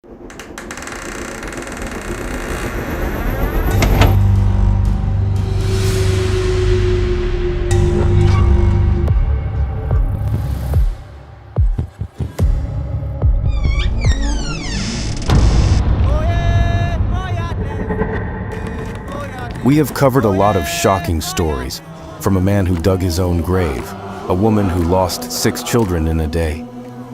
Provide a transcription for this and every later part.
We have covered a lot of shocking stories, from a man who dug his own grave, a woman who lost 6 children in a day,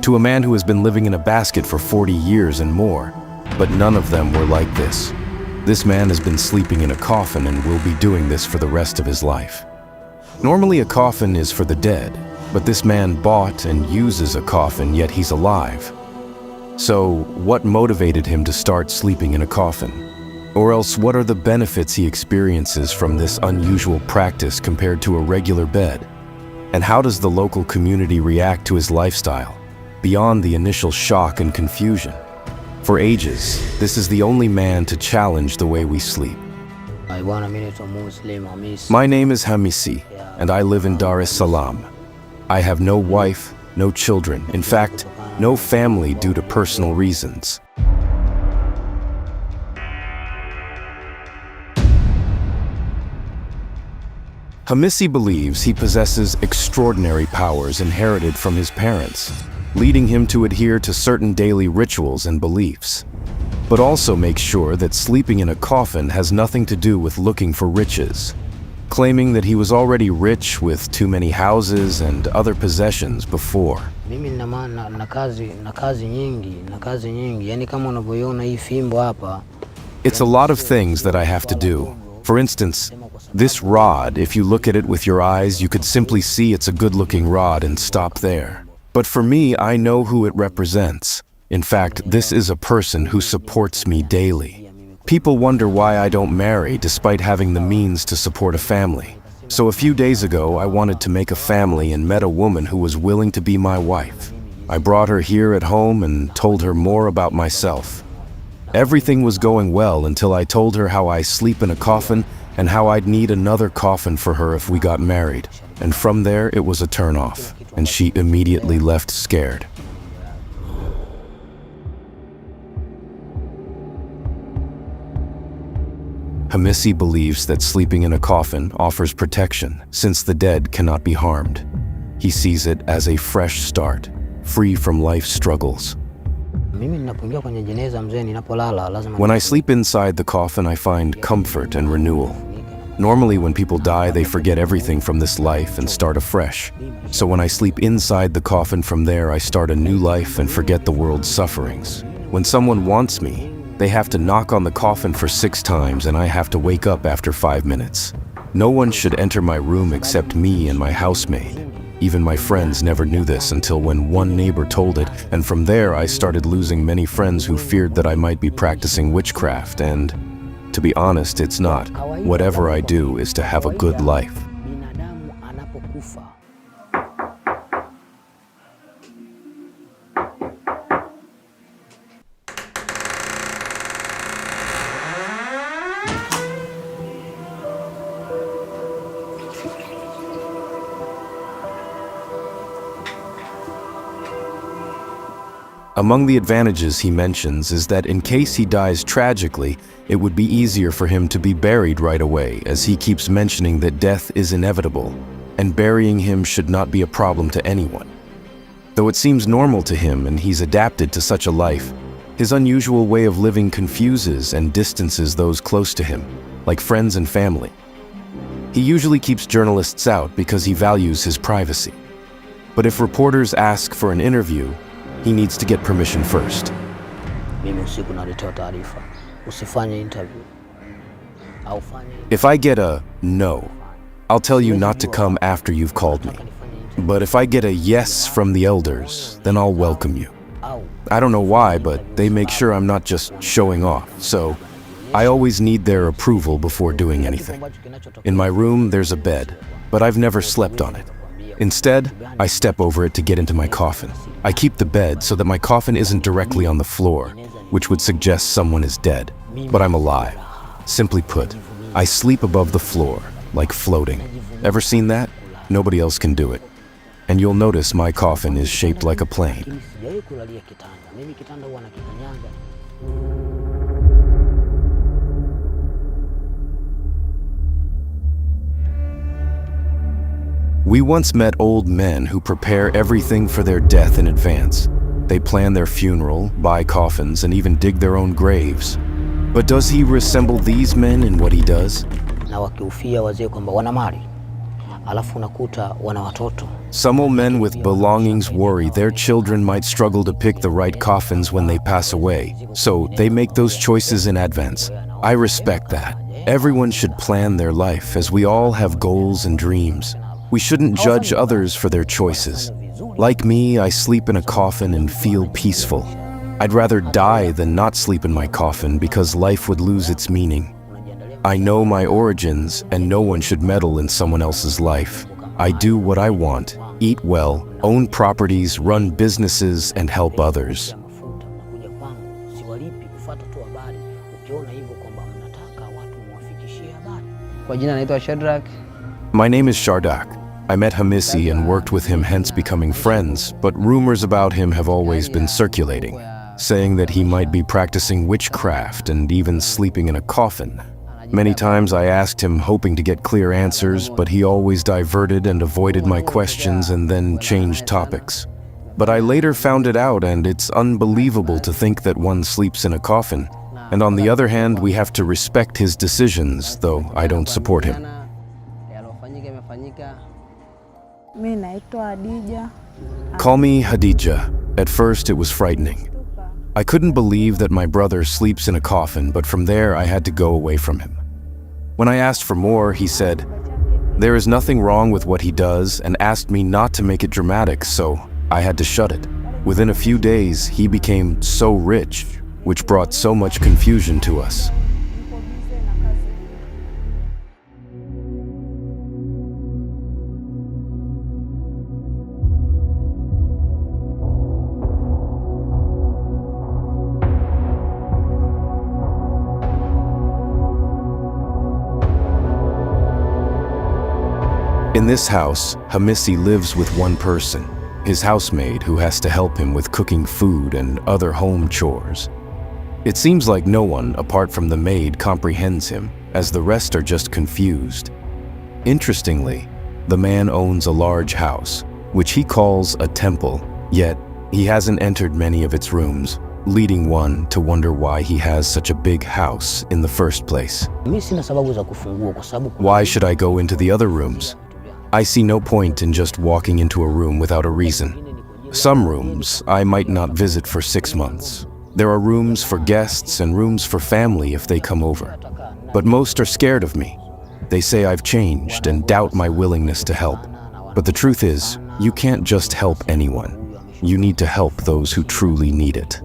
to a man who has been living in a basket for 40 years and more, but none of them were like this. This man has been sleeping in a coffin and will be doing this for the rest of his life. Normally a coffin is for the dead, but this man bought and uses a coffin, yet he's alive. So, what motivated him to start sleeping in a coffin? Or else, what are the benefits he experiences from this unusual practice compared to a regular bed? And how does the local community react to his lifestyle, beyond the initial shock and confusion? For ages, this is the only man to challenge the way we sleep. My name is Hamisi, and I live in Dar es Salaam. I have no wife, no children, in fact, no family due to personal reasons. Hamisi believes he possesses extraordinary powers inherited from his parents, leading him to adhere to certain daily rituals and beliefs, but also makes sure that sleeping in a coffin has nothing to do with looking for riches, claiming that he was already rich with too many houses and other possessions before. It's a lot of things that I have to do. For instance, this rod, if you look at it with your eyes, you could simply see it's a good-looking rod and stop there. But for me, I know who it represents. In fact, this is a person who supports me daily. People wonder why I don't marry despite having the means to support a family. So a few days ago, I wanted to make a family and met a woman who was willing to be my wife. I brought her here at home and told her more about myself. Everything was going well until I told her how I sleep in a coffin and how I'd need another coffin for her if we got married. And from there, it was a turn-off, and she immediately left scared. Hamisi believes that sleeping in a coffin offers protection, since the dead cannot be harmed. He sees it as a fresh start, free from life's struggles. When I sleep inside the coffin, I find comfort and renewal. Normally, when people die, they forget everything from this life and start afresh. So when I sleep inside the coffin, from there, I start a new life and forget the world's sufferings. When someone wants me, they have to knock on the coffin for 6 times, and I have to wake up after 5 minutes. No one should enter my room except me and my housemaid. Even my friends never knew this until when one neighbor told it, and from there I started losing many friends who feared that I might be practicing witchcraft, and to be honest, it's not. Whatever I do is to have a good life. Among the advantages he mentions is that in case he dies tragically, it would be easier for him to be buried right away, as he keeps mentioning that death is inevitable, and burying him should not be a problem to anyone. Though it seems normal to him and he's adapted to such a life, his unusual way of living confuses and distances those close to him, like friends and family. He usually keeps journalists out because he values his privacy. But if reporters ask for an interview, he needs to get permission first. If I get a no, I'll tell you not to come after you've called me. But if I get a yes from the elders, then I'll welcome you. I don't know why, but they make sure I'm not just showing off, so I always need their approval before doing anything. In my room, there's a bed, but I've never slept on it. Instead, I step over it to get into my coffin. I keep the bed so that my coffin isn't directly on the floor, which would suggest someone is dead, but I'm alive. Simply put, I sleep above the floor, like floating. Ever seen that? Nobody else can do it. And you'll notice my coffin is shaped like a plane. We once met old men who prepare everything for their death in advance. They plan their funeral, buy coffins, and even dig their own graves. But does he resemble these men in what he does? Na wakiufia wazee kwamba wana mali, alafu unakuta wana watoto. Some old men with belongings worry their children might struggle to pick the right coffins when they pass away, so they make those choices in advance. I respect that. Everyone should plan their life, as we all have goals and dreams. We shouldn't judge others for their choices. Like me, I sleep in a coffin and feel peaceful. I'd rather die than not sleep in my coffin because life would lose its meaning. I know my origins, and no one should meddle in someone else's life. I do what I want, eat well, own properties, run businesses, and help others. My name is Shardak. I met Hamisi and worked with him, hence becoming friends, but rumors about him have always been circulating, saying that he might be practicing witchcraft and even sleeping in a coffin. Many times I asked him, hoping to get clear answers, but he always diverted and avoided my questions and then changed topics. But I later found it out, and it's unbelievable to think that one sleeps in a coffin. And on the other hand, we have to respect his decisions, though I don't support him. Call me Hadija. At first, it was frightening. I couldn't believe that my brother sleeps in a coffin, but from there I had to go away from him. When I asked for more, he said, "There is nothing wrong with what he does," and asked me not to make it dramatic, so I had to shut it. Within a few days, he became so rich, which brought so much confusion to us. In this house, Hamisi lives with one person, his housemaid, who has to help him with cooking food and other home chores. It seems like no one, apart from the maid, comprehends him, as the rest are just confused. Interestingly, the man owns a large house, which he calls a temple, yet he hasn't entered many of its rooms, leading one to wonder why he has such a big house in the first place. Why should I go into the other rooms? I see no point in just walking into a room without a reason. Some rooms I might not visit for 6 months. There are rooms for guests and rooms for family if they come over. But most are scared of me. They say I've changed and doubt my willingness to help. But the truth is, you can't just help anyone. You need to help those who truly need it.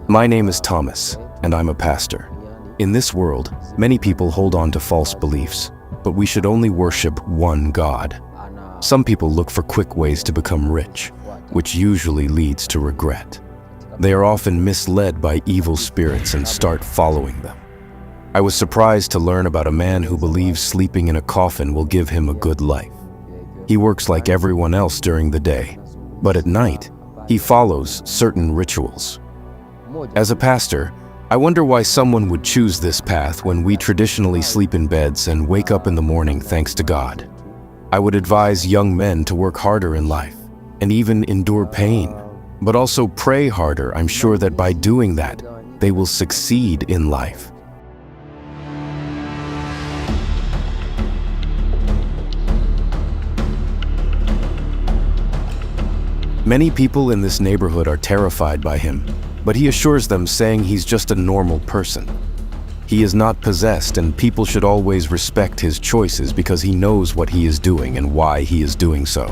My name is Thomas, and I'm a pastor. In this world, many people hold on to false beliefs, but we should only worship one God. Some people look for quick ways to become rich, which usually leads to regret. They are often misled by evil spirits and start following them. I was surprised to learn about a man who believes sleeping in a coffin will give him a good life. He works like everyone else during the day, but at night, he follows certain rituals. As a pastor, I wonder why someone would choose this path when we traditionally sleep in beds and wake up in the morning thanks to God. I would advise young men to work harder in life and even endure pain, but also pray harder. I'm sure that by doing that, they will succeed in life. Many people in this neighborhood are terrified by him, but he assures them, saying he's just a normal person. He is not possessed, and people should always respect his choices because he knows what he is doing and why he is doing so.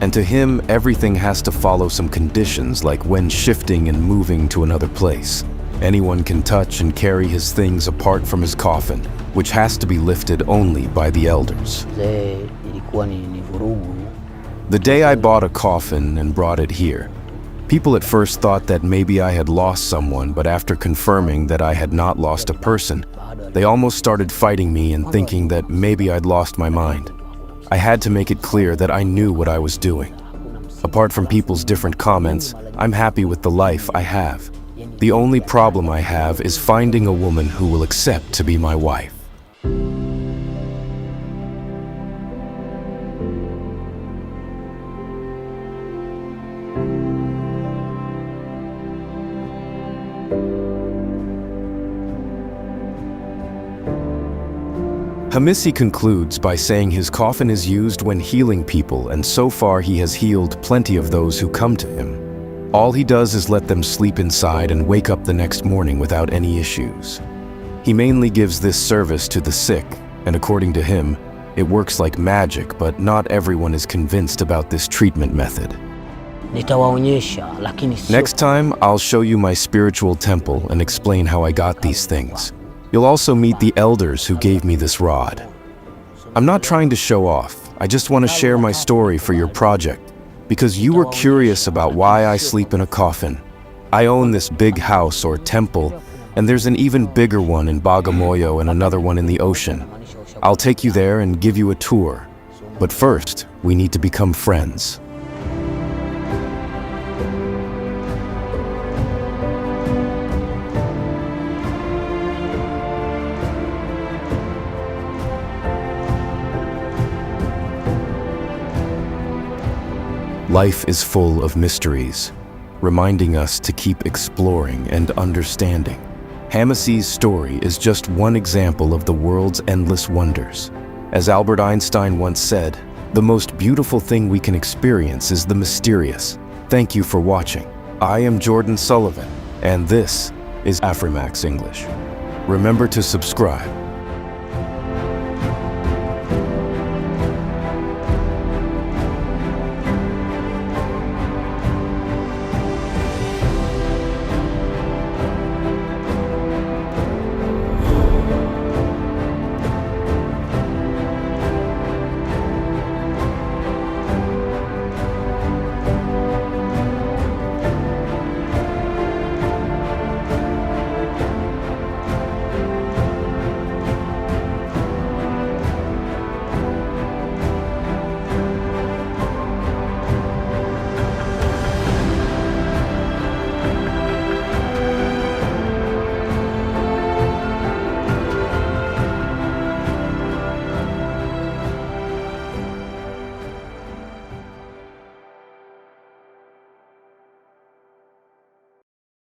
And to him, everything has to follow some conditions, like when shifting and moving to another place. Anyone can touch and carry his things apart from his coffin, which has to be lifted only by the elders. The day I bought a coffin and brought it here, people at first thought that maybe I had lost someone, but after confirming that I had not lost a person, they almost started fighting me and thinking that maybe I'd lost my mind. I had to make it clear that I knew what I was doing. Apart from people's different comments, I'm happy with the life I have. The only problem I have is finding a woman who will accept to be my wife. Hamisi concludes by saying his coffin is used when healing people, and so far he has healed plenty of those who come to him. All he does is let them sleep inside and wake up the next morning without any issues. He mainly gives this service to the sick, and according to him, it works like magic, but not everyone is convinced about this treatment method. Nitawaonyesha, lakini sio. Next time, I'll show you my spiritual temple and explain how I got these things. You'll also meet the elders who gave me this rod. I'm not trying to show off, I just want to share my story for your project, because you were curious about why I sleep in a coffin. I own this big house or temple, and there's an even bigger one in Bagamoyo and another one in the ocean. I'll take you there and give you a tour. But first, we need to become friends. Life is full of mysteries, reminding us to keep exploring and understanding. Hamisi's story is just one example of the world's endless wonders. As Albert Einstein once said, the most beautiful thing we can experience is the mysterious. Thank you for watching. I am Jordan Sullivan, and this is Afrimax English. Remember to subscribe